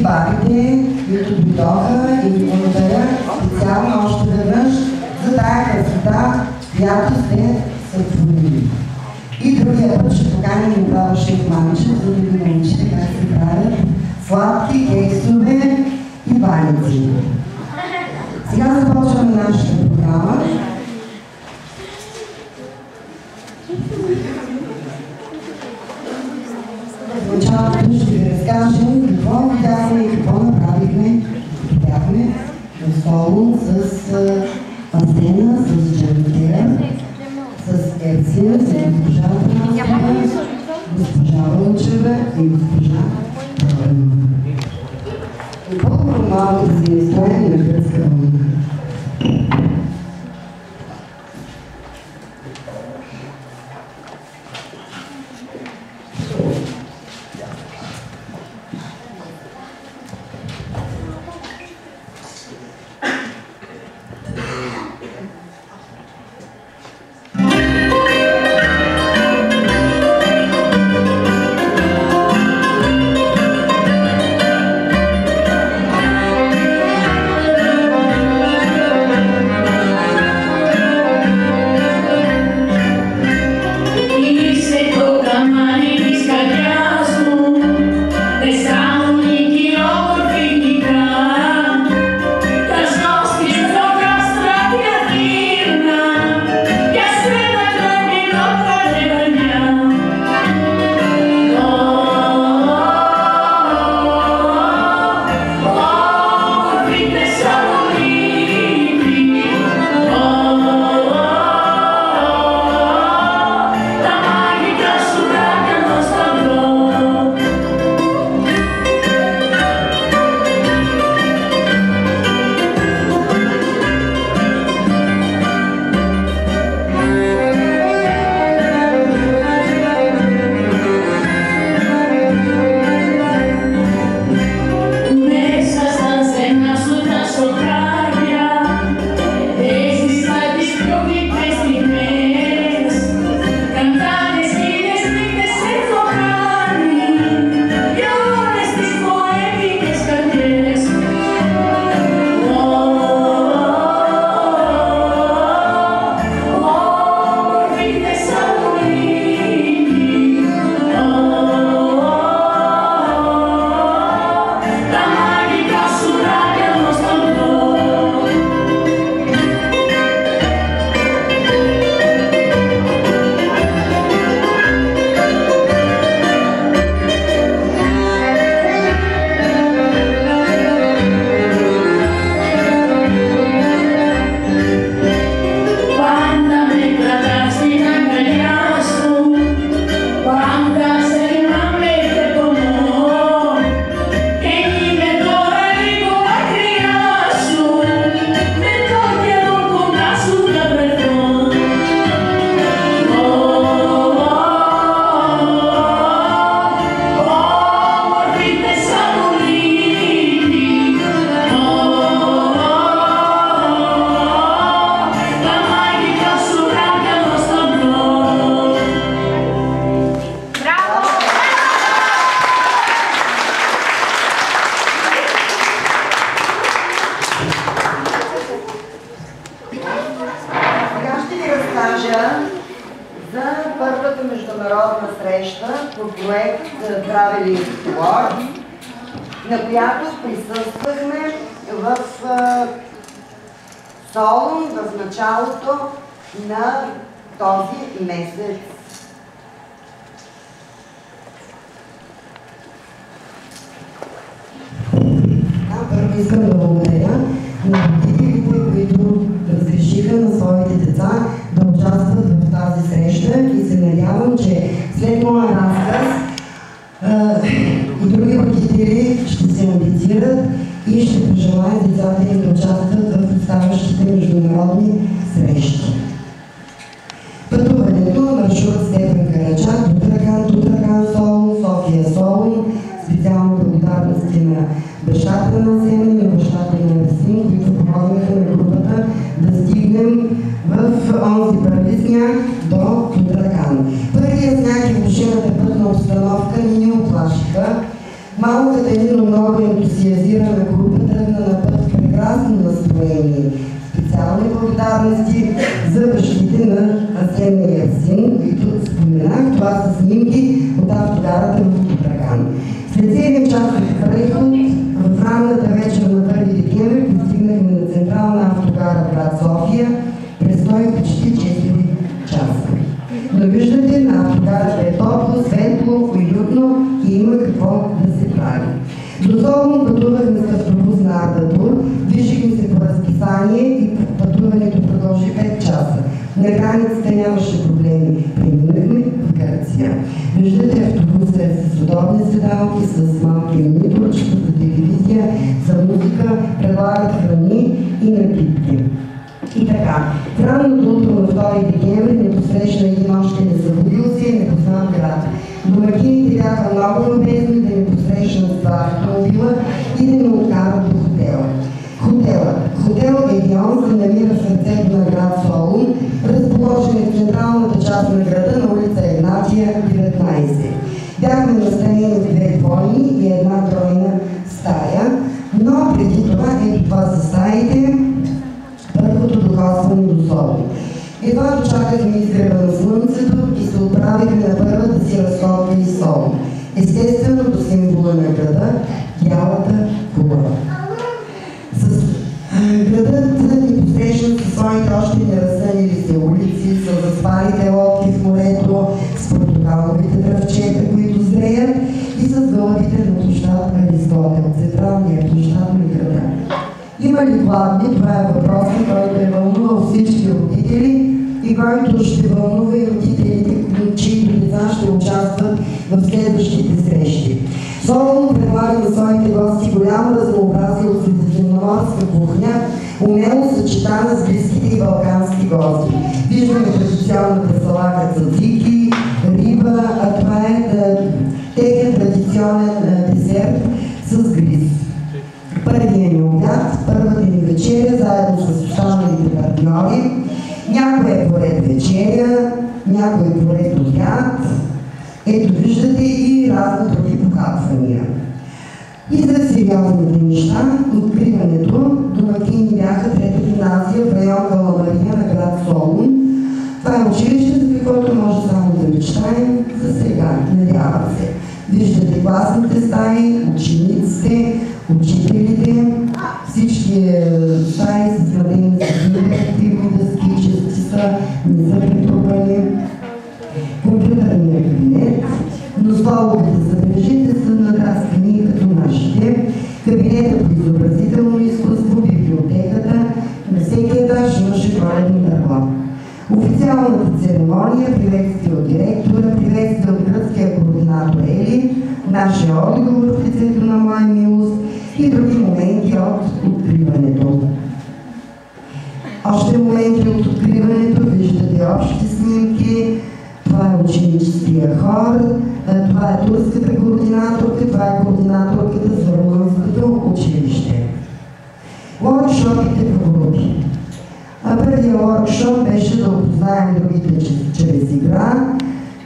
бабите, които дойдоха и ви благодаря специално още веднъж за тая красота, която сте сътворили. И другия път ще поканим и баба Шеф Манчев, за да ви научи как се правят сладки кексове и ваници. Сега започваме нашата програма. В началото ще ви разкажем какво видяхме и какво направихме. Бяхме в Солун с Пастена, с Джамитера, с Ерция, с госпожа Панасова, госпожа Вълчева и госпожа Павлова. И по-добро малко да си настроени на гръцка вълна. На която присъствахме в Солун в началото на този месец. Първо искам да благодаря на родителите, които разрешиха на своите деца да участват в тази среща и се надявам, че след моя разказ и други родители ще се амбицират и ще пожелаят децата им да участват в оставащите международни срещи. Пътуването маршрут Стефан Караджак, Тутракан, Солун, София, Солун. Специално благодарности на бащата на Семен и бащата на Евсин, които помогнаха на групата да стигнем в онзи първи сняг до Тутракан. Първият сняг и влошената пътна обстановка ни оплашиха. Малко Катерина много ентусиазъм участък в преход в ранната вечер на 1 декември пристигнахме на централна автогара град София. Престой почти 4 часа. Но виждате, на автогарата е топло, светло, уютно и има какво да се прави. До Солун пътувахме с автобус на Ардатур, движихме се по разписание и пътуването продължи 5 часа. На границата нямаше проблеми. Преминахме в Гърция. Виждате, автобусът е с удобни седалки, с малки мониторчета за телевизия, за музика, предлагат храни и напитки. И така, в ранното утро на 2 декември не посрещна един още незабудил се и непознат град. Домакините бяха много любезни да ни посрещнат с два автомобила и да ни откарат до хотела. Хотел Едион се намира в сърцето на град Солун, разположен в централната част на града на улица Игнатия, 19. Бяхме настанени в 2 двойни и 1 тройна стая, но преди това, ето това са стаите, първото докосване до Солун. Едва дочакахме изгрева на слънцето и се отправихме на първата си разходка из Солун. Естествено до символа на града, бялата кула. Градът ни посрещна със своите още неразсънили се улици, с заспалите лодки в морето, с портокаловите дръвчета, които зреят, и с гълъбите на площад Аристотел, централния площад на града. Има ли гладни? Това е въпросът, който е вълнувал всички родители и който ще вълнува и родителите, чиито деца ще участват в следващите срещи. Солун предлага на своите гости голямо разнообразие от средиземноморска кухня, умело съчетана с близките и балкански гости. Виждаме традиционната салата цацики, риба, а това е техен традиционен десерт с гриз. Първият ни обяд, първата ни вечеря, заедно с останалите партньори. Някой е поред вечеря, някой е поред обяд. Ето виждате и разни други покатвания. И за сериозните неща, откриването, домакини бяха 3-та гимназия в район Каламария на град Солун. Това е училище, за каквото може само да мечтаем за сега, надявам се. Виждате класните стаи, учениците, учителите, всички стаи са сградени с интерактивни дъски, чести са, не са притрупани. Компютърния кабинет, но столовете, забележите, са надраскани като нашите. Кабинета по изобразително изкуство, библиотеката, на всеки етаж имаше коледно дърво. Официалната церемония, приветствие от директора, приветствие от гръцкия координатор Ели, нашия отговор в лицето на моя милост и други моменти от откриването. Още моменти от откриването, виждате общи снимки. Това е ученическия хор, това е турската координаторка, това е координаторката за румънското училище. Уоркшопите по групи. Първият уоркшоп беше да опознаем другите чрез игра.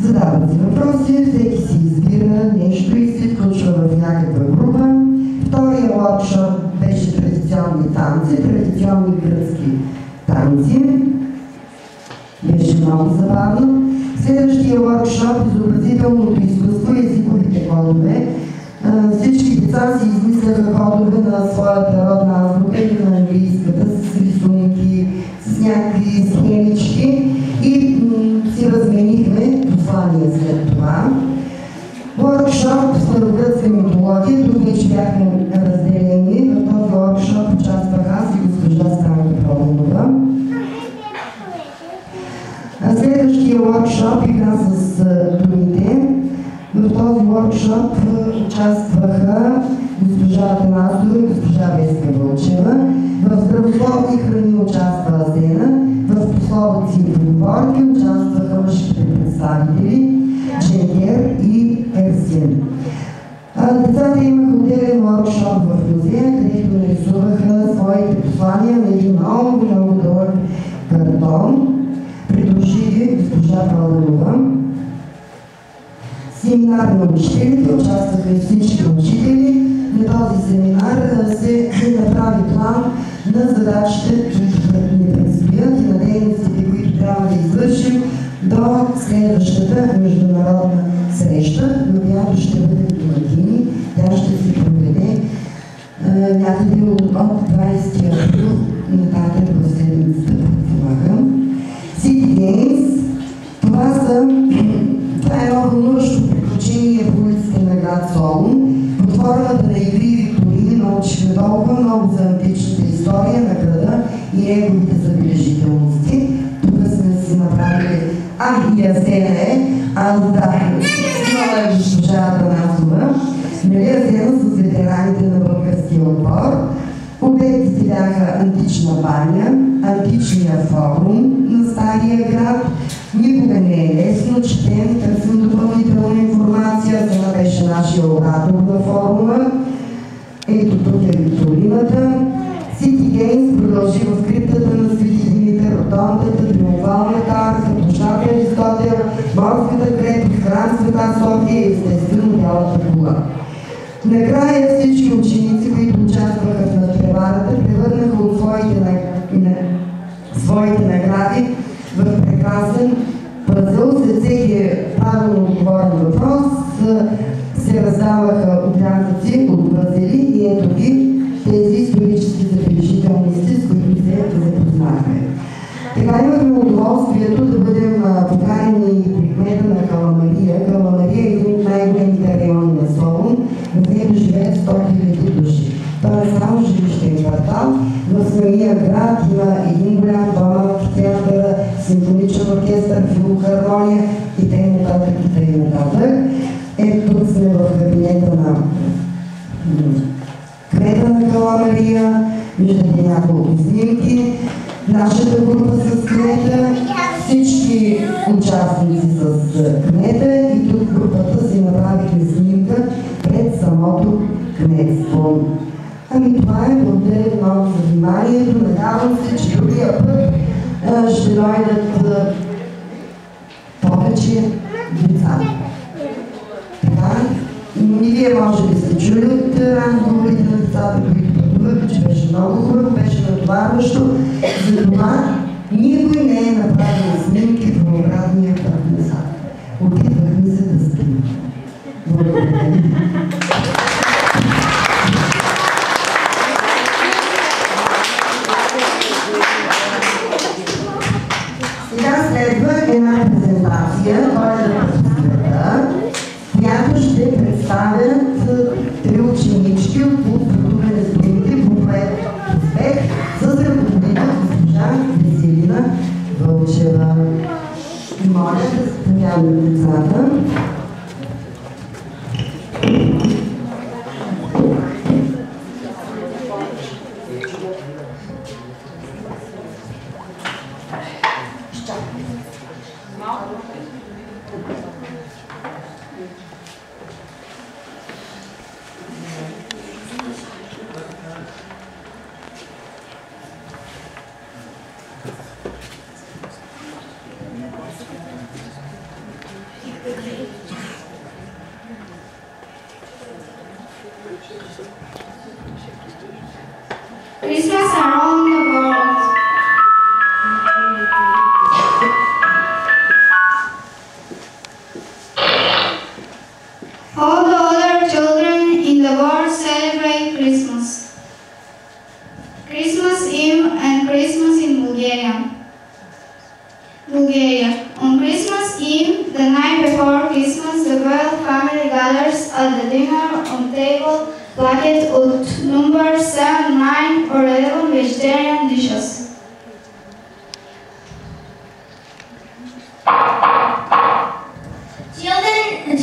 Задават си въпроси, всеки си избира нещо и се включва в някаква група. Вторият уоркшоп беше традиционни танци, традиционни гръцки танци. Беше много забавно. Следващия уоркшоп – изобразителното изкуство и езиковите кодове. Всички деца си измисляха кодове на своята родна азбука или на английската с рисунки, с някакви схемички и си разменихме послания след това. Уоркшоп – старогръцка митология. Тук вече бяхме разделени. В този уоркшоп участвах аз и госпожа Станка Проданова. Следващия уоркшоп игра с думите. В този уоркшоп участваха госпожа Атанасова и госпожа Веска Вълчева. В здравословни храни участва Азена. В пословици и поговорки участваха мъжките представители Дженгер и Ерсин. Децата имаха отделен уоркшоп в музея, където нарисуваха своите послания на един много дълъг картон. Придружили госпожа Проданова. Семинар на учителите, участваха и всички учители. На този семинар се направи план на задачите, които ни предстоят и на дейностите, които трябва да извършим до следващата международна среща, на която ще бъде домакини. Тя ще се някъде от 20 април нататък в седмицата, предполагам. City Games, това е едно вълнуващо приключение в улиците на град Солун. Под формата на игри и викторини научихме толкова много за античната история на града и неговите забележителности. Тук сме си направили... и Асена имала е госпожа Атанасова. Асена с ветераните на българския отбор. Обектите бяха антична баня, античния форум на Стария град. Никога не е лесно, четем, търсим допълнителна информация. Това беше нашия оратор на форума. Ето тук е викторината. City Games продължи в криптата на Свети Димитър, ротондата, триумфалната арка, площадка Аристотел, морската крепост, храм Света София и естествено Бялата кула. Накрая всички ученици, които участваха в надпреварата, превърнаха от своите награди в прекрасен пъзъл. След всеки правилно отговорен въпрос се раздаваха отрязъци от пъзели и ето ги тези исторически забележителности, с които се запознахме. Така имахме удоволствието да бъдем поканени при кмета на Каламария. Каламария е един от най-големите райони на Солун. В него живеят 100 000 души. Това е само жилищен квартал. В самия град има един голям по-малък театър, симфоничен оркестър, филхармония и т.н. Ето тук сме в кабинета на кмета на Каламария. Виждате няколко снимки. Нашата група с кмета, всички участници с кмета и тук групата си направихме снимка пред самото кметство. Това е. Благодаря много за вниманието. Надявам се, че другия път ще дойдат повече деца. Така, и вие може би сте чули от разговорите на децата, които пътуваха, че беше много хубаво, беше натоварващо. Затова никой не е направил снимки в обратния път назад. Опитвахме се да спим. Благодаря. Сега следва една презентация, която ще представят три ученички от подготвяне с думите по проект „Успех“ с ръководител госпожа Веселина Вълчева. Моля да се появят децата. Christmas around the world. All the other children in the world celebrate Christmas. Christmas Eve and Christmas in Bulgaria. On Christmas Eve, the night before Christmas, the royal family gathers at the dinner on table plated with numbers 7, 9 or 11 vegetarian dishes.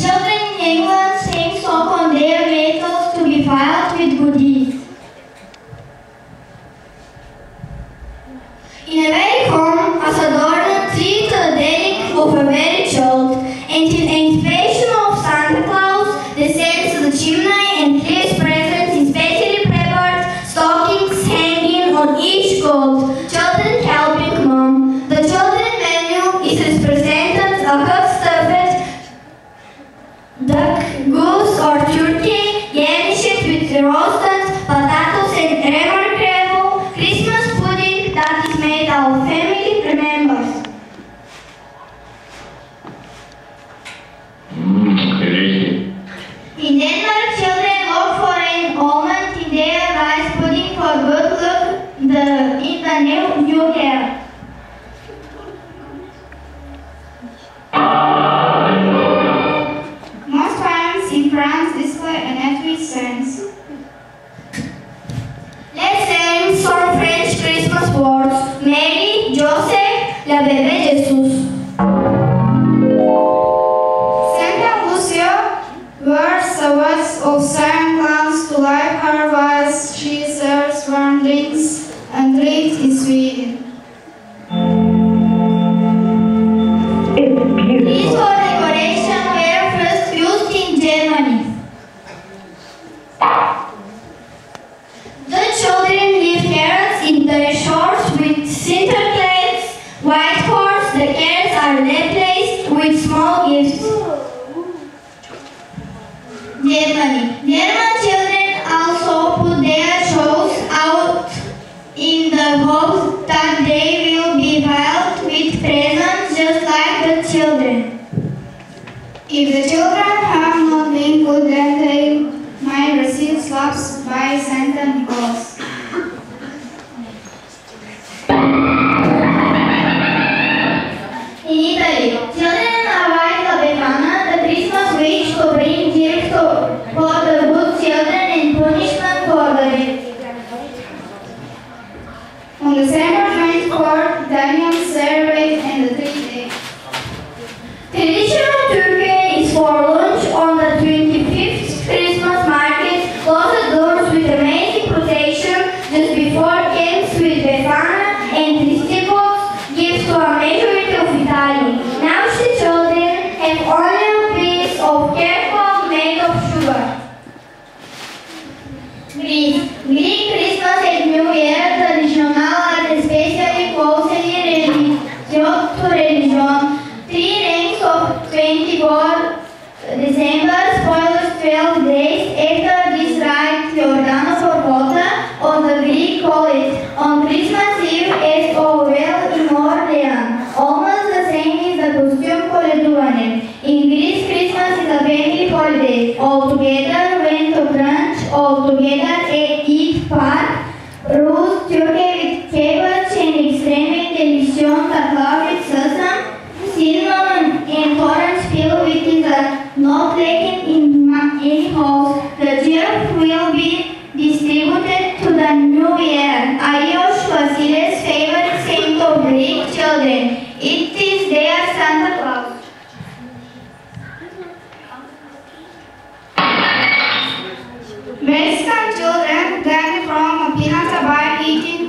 Children in England sing song on their vehicles to be filled with goodies. In a very home, as adorned, treat the dedic of a very child, and in anticipation of Santa Claus, descends to the chimney and leaves presents in specially prepared stockings hanging on each gold. Children helping mom. The children menu is represented a hot stuffed duck, goose or turkey, garnished with roasted la bebé Jesús. Santa Lucia wears the wings of seven clowns to light her while she serves warm drinks and reads in Sweden. These for decoration were first used in Germany. The children leave carrots in their shorts with Sinterklaas white horse. The carrots are replaced with small gifts. Germany. German children also put their shows out in the hopes that they will be filled with presents just like the children. If the children have not been good, then they might receive slaps by Santa Claus. In Italy, children avoid the Befana, the Christmas witch, to bring gifts for the good children and punishment for the bad. On December 24th, Daniel celebrates and the 3 days. Traditional Turkey is for lunch on the 25th Christmas market, closed doors with amazing procession just before camps with Befana and Tristibos, gives to a majority of Italy. Now the children have only a piece of careful made of sugar. Greece. Greek Christmas and New Year traditional are especially closely related to religion. 3 rings of 24 December spoils 12 days after this rite Giordano Porpota on the Greek call it on Christmas Eve as well in Orleans. Almost the same is the costume Coleduvane. In Greece, Christmas is a family holiday. All together went to brunch, all together eat park, roast turkey with cabbage and extreme delicious cacao with sesame, cinnamon and orange peel which is not lacking in any house. The gift will be distributed to the New Year. Ayos Vasile's favorite saint of Greek children. It is their Santa Claus. Mexican children learn from a piñata by eating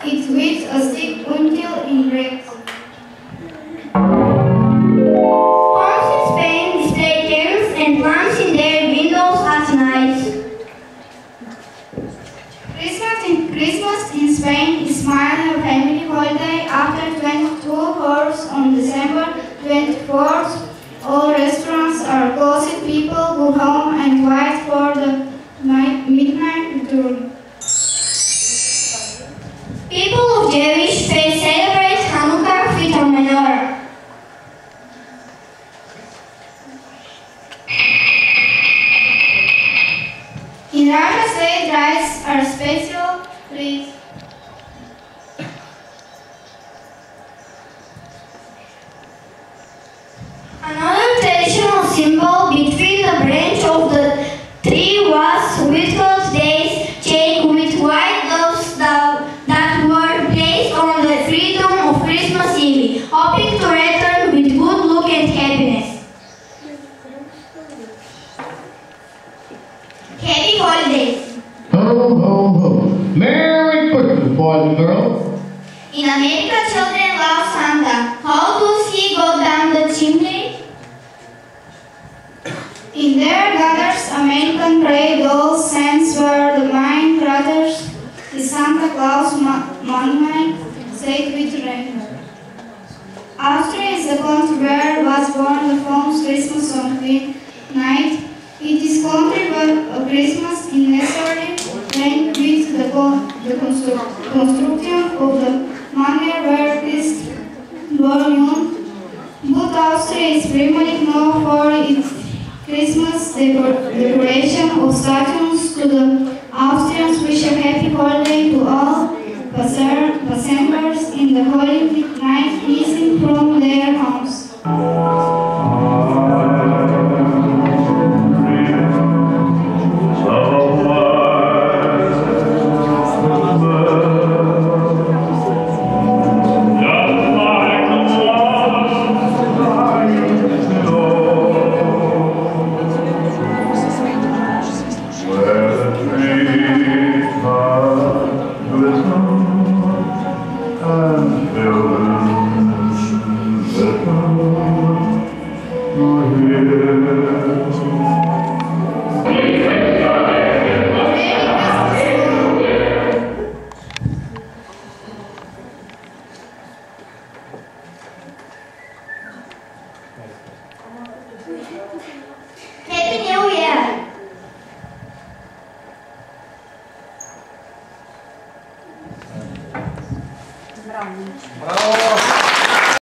it with a stick until it breaks. Homes in Spain display candles and lamps in their windows at night. Christmas in Spain is mainly a family holiday. After 22 hours on December 24th, all restaurants are closed. People go home and wait for the midnight return. People of Jewish faith celebrate Hanukkah with a menorah. In Russia, state rights are special treats. Another traditional symbol between the branch of the tree was Whitco's days cake with white doves that were placed on the freedom of Christmas Eve, hoping to return with good luck and happiness. Happy holidays! Ho, ho, ho. Merry Christmas, boys and girls. In America, children love Santa. How does he go down the chimney? In their gathers, American clay dolls stands where the main craters is Santa Claus monument set with rain. Austria is the country where was born the famous Christmas song Queen Night. It is country where Christmas is necessarily linked with the construction of the manor where Christ born. But Austria is primarily known for its Christmas decoration of statues. To the Austrians wish a happy holiday to all passengers in the holy night issuing from their homes. Just like Happy New Year! Bravo!